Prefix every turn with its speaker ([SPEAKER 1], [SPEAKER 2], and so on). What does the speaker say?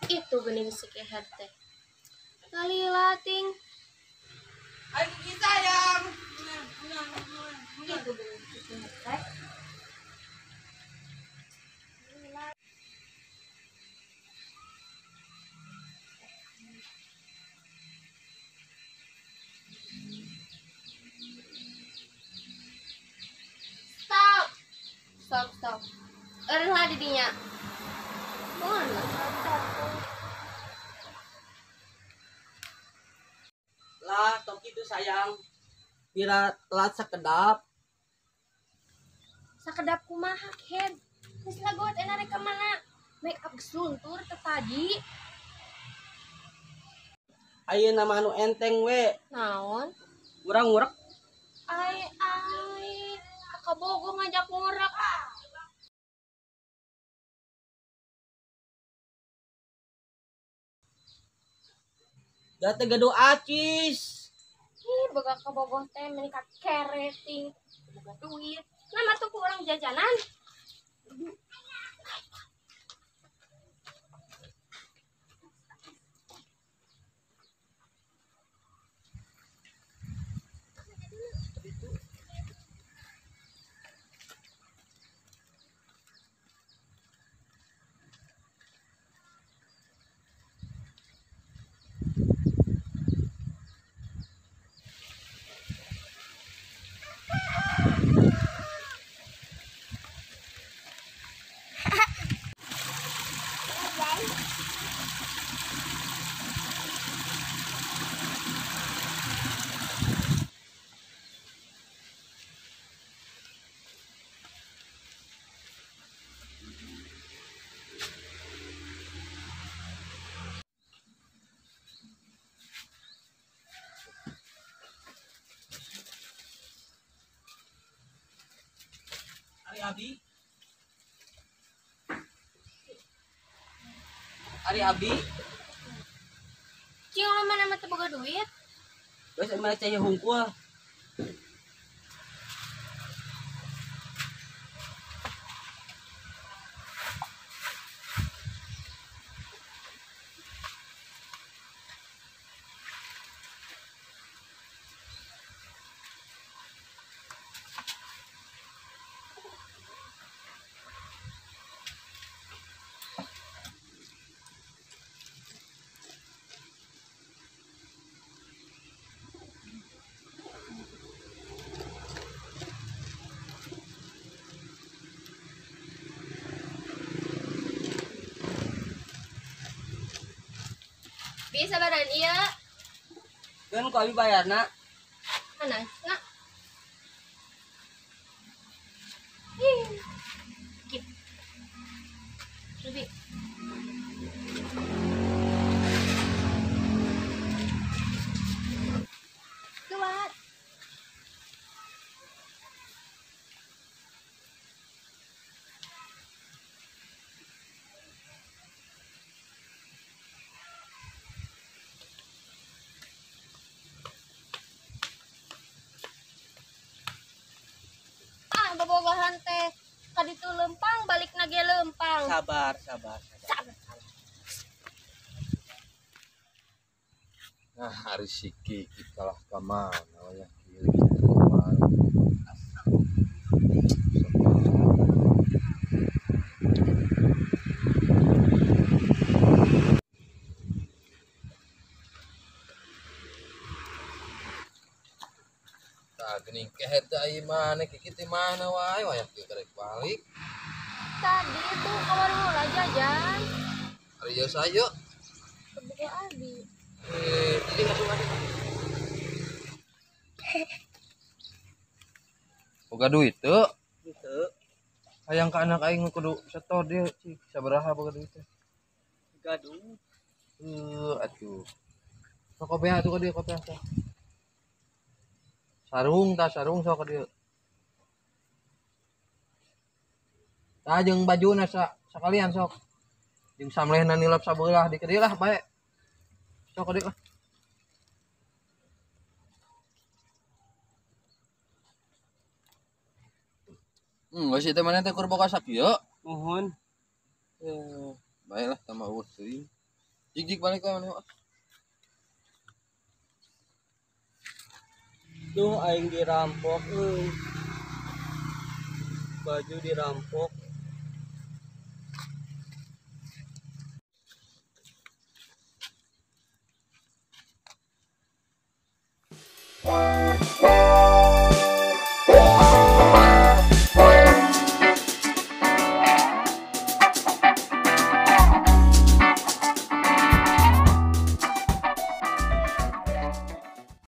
[SPEAKER 1] Itu gening si kehet teh kalilating
[SPEAKER 2] Ayo kita sayang.
[SPEAKER 1] itu gening si kehet teh. Stop eureun lah di dinya mana
[SPEAKER 2] Lah, tok itu sayang. Bira telat sakedap.
[SPEAKER 1] sakedap kumaha ken geus lagot enak rek ka mana make up geus luntur teh tadi
[SPEAKER 2] Ayeuna mah anu enteng we.
[SPEAKER 1] naon
[SPEAKER 2] Urang ngurek.
[SPEAKER 1] ai kakak bogo ngajak ngorek
[SPEAKER 2] Da teh gaduh acis.
[SPEAKER 1] ih boga ka bogoh teh menikah kereting boga duit nama tuh ku urang jajanan
[SPEAKER 2] Ari Abi.
[SPEAKER 1] cium mana mah teu boga duit
[SPEAKER 2] Geus emang cai hungkul.
[SPEAKER 1] bisa badan iya
[SPEAKER 2] Kan ku abi bayarna.
[SPEAKER 1] mana nak kip lebih kuat bobogohan teh kaditu lempang balik nage lempang
[SPEAKER 2] Sabar.
[SPEAKER 1] sabar
[SPEAKER 3] Nah, hari siki kalah ka mana ya kieu. Tak gening kehet ai mana kita mana wae wayak kerek balik.
[SPEAKER 1] Tadi itu kawan mula jajan
[SPEAKER 3] Ari yo sayo.
[SPEAKER 1] ke buku Abi.
[SPEAKER 3] Jadi langsung aja. Boga duit tuh.
[SPEAKER 2] Gitu.
[SPEAKER 3] Hayang ka anak aing kudu setor dia cik sabaraha boga duit teh.
[SPEAKER 2] Gaduh.
[SPEAKER 3] Atuh. Sok kopiah tuh ka dieu kopiah teh. Sarung sok ka dieu. Tah jeung bajuna sakalian sok. Jeung samlehna nilap sabeulah di dieu lah bae. Sok ka dieu lah. Geus teh mana teh keur boga sakieu.
[SPEAKER 2] Mohon.
[SPEAKER 3] Baiklah tambah urus teuing. Jig balik ka mana.
[SPEAKER 2] Duh aing dirampok euy. Baju dirampok.